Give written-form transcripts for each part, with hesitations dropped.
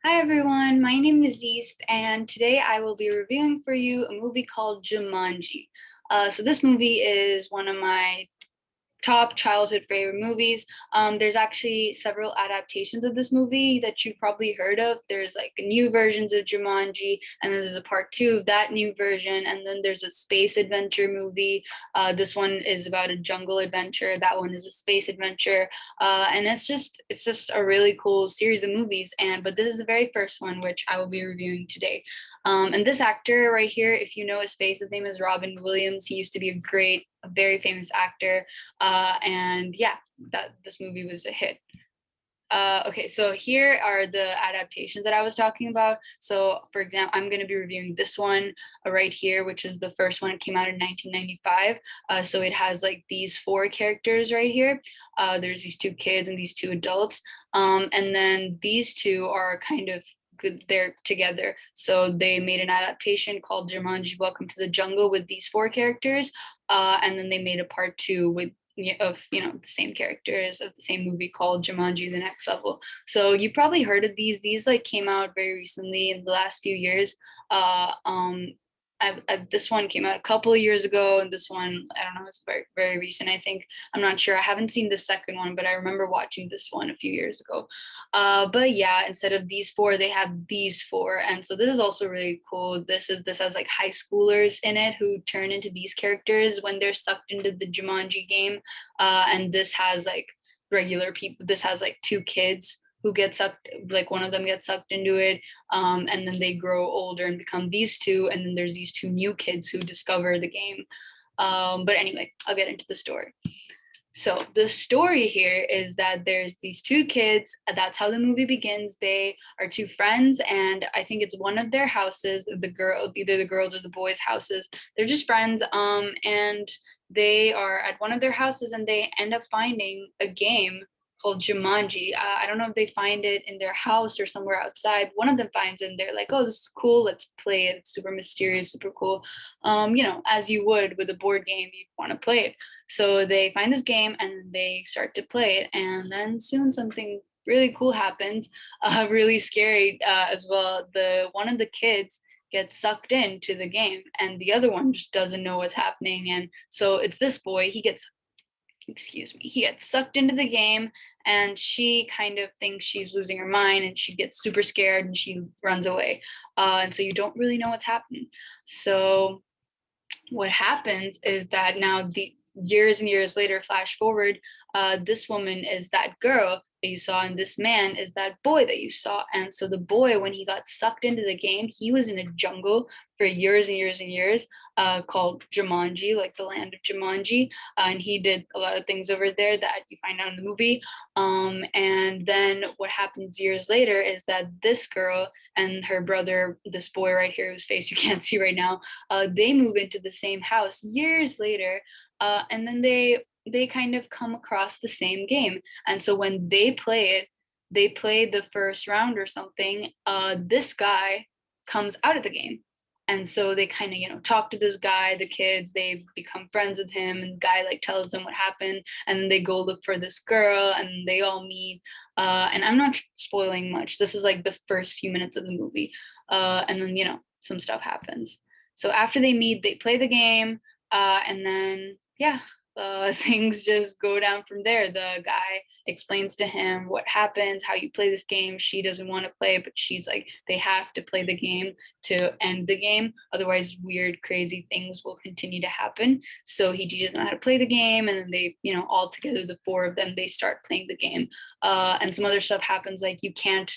Hi everyone, my name is East, and today I will be reviewing for you a movie called Jumanji. So this movie is one of my top childhood favorite movies. There's actually several adaptations of this movie that you've probably heard of. There's like new versions of Jumanji, and then there's a part two of that new version, and then there's a space adventure movie. This one is about a jungle adventure. That one is a space adventure, and it's just a really cool series of movies. But this is the very first one, which I will be reviewing today. And this actor right here, if you know his face, his name is Robin Williams. He used to be a very famous actor. And yeah, that this movie was a hit. Okay, so here are the adaptations that I was talking about. So, for example, I'm going to be reviewing this one right here, which is the first one. It came out in 1995. So it has like these four characters right here. There's these two kids and these two adults. And then these two are kind of good, they're together. So they made an adaptation called Jumanji Welcome to the Jungle with these four characters. And then they made a part two with the same characters of the same movie called Jumanji: The Next Level. So you probably heard of these. These like came out very recently in the last few years. Uh, um, this one came out a couple of years ago, and this one I don't know, it's very very recent. I think I'm not sure. I haven't seen the second one, but I remember watching this one a few years ago. But yeah, instead of these four, they have these four, and so this is also really cool. This has like high schoolers in it who turn into these characters when they're sucked into the Jumanji game, and this has like regular people. This has like two kids who get sucked, like one of them gets sucked into it, and then they grow older and become these two, and then there's these two new kids who discover the game. But anyway, I'll get into the story. So the story here is that there's these two kids. That's how the movie begins. They are two friends, and I think it's one of their houses. Either the girls or the boys' houses. They're just friends. And they are at one of their houses, and they end up finding a game called Jumanji. I don't know if they find it in their house or somewhere outside. One of them finds it, and they're like, "Oh, this is cool. Let's play it. It's super mysterious, super cool." As you would with a board game, you want to play it. So they find this game and they start to play it, and then soon something really cool happens, really scary as well. The one of the kids gets sucked into the game, and the other one just doesn't know what's happening. And so it's this boy. He gets sucked into the game, and she kind of thinks she's losing her mind, and she gets super scared and she runs away. And so you don't really know what's happening. So what happens is that now the years and years later, flash forward, this woman is that girl that you saw, and this man is that boy that you saw. And so the boy, when he got sucked into the game, he was in a jungle for years and years and years, called Jumanji, like the land of Jumanji. And he did a lot of things over there that you find out in the movie. And then what happens years later is that this girl and her brother, this boy right here whose face you can't see right now, they move into the same house years later, and then they kind of come across the same game. And so when they play the first round or something. This guy comes out of the game. And so they kind of, talk to this guy, the kids, they become friends with him, and the guy like tells them what happened, and then they go look for this girl, and they all meet. And I'm not spoiling much. This is like the first few minutes of the movie. And then, some stuff happens. So after they meet, they play the game, and then yeah, things just go down from there. The guy explains to him what happens, how you play this game. She doesn't want to play, but she's like, they have to play the game to end the game. Otherwise, weird, crazy things will continue to happen. So he teaches them how to play the game, and then they, all together, the four of them, they start playing the game. And some other stuff happens, like you can't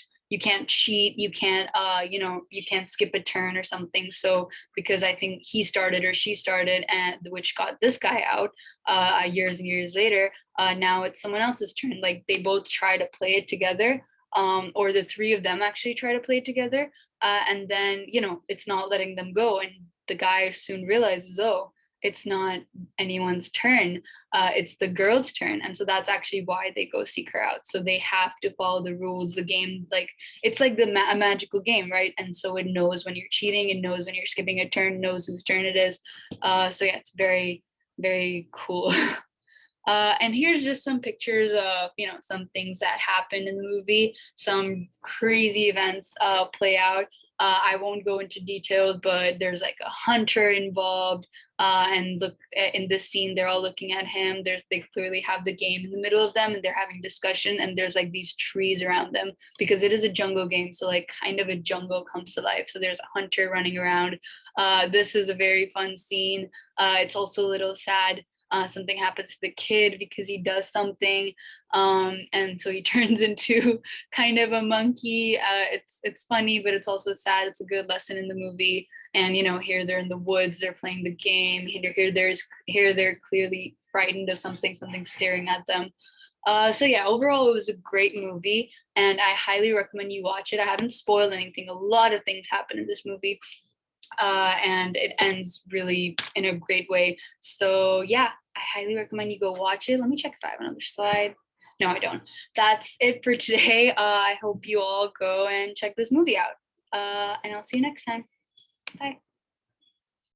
cheat, you can't skip a turn or something. So because I think he started or she started, and which got this guy out, years and years later, now it's someone else's turn. Like they both try to play it together, or the three of them actually try to play it together, and then it's not letting them go, and the guy soon realizes, oh, it's not anyone's turn, it's the girl's turn. And so that's actually why they go seek her out. So they have to follow the rules. The game, like, it's like a magical game, right? And so it knows when you're cheating, it knows when you're skipping a turn, knows whose turn it is. So yeah, it's very very cool. And here's just some pictures of, some things that happened in the movie. Some crazy events play out. I won't go into details, but there's like a hunter involved. And look, in this scene, they're all looking at him. They clearly have the game in the middle of them, and they're having discussion. And there's like these trees around them because it is a jungle game. So like kind of a jungle comes to life. So there's a hunter running around. This is a very fun scene. It's also a little sad. Something happens to the kid because he does something, and so he turns into kind of a monkey. It's funny, but it's also sad. It's a good lesson in the movie. And here they're in the woods, they're playing the game. Here they're clearly frightened of something staring at them. So yeah, overall it was a great movie, and I highly recommend you watch it. I haven't spoiled anything. A lot of things happen in this movie, and it ends really in a great way. So yeah, I highly recommend you go watch it. Let me check if I have another slide. No, I don't. That's it for today. I hope you all go and check this movie out. And I'll see you next time. Bye.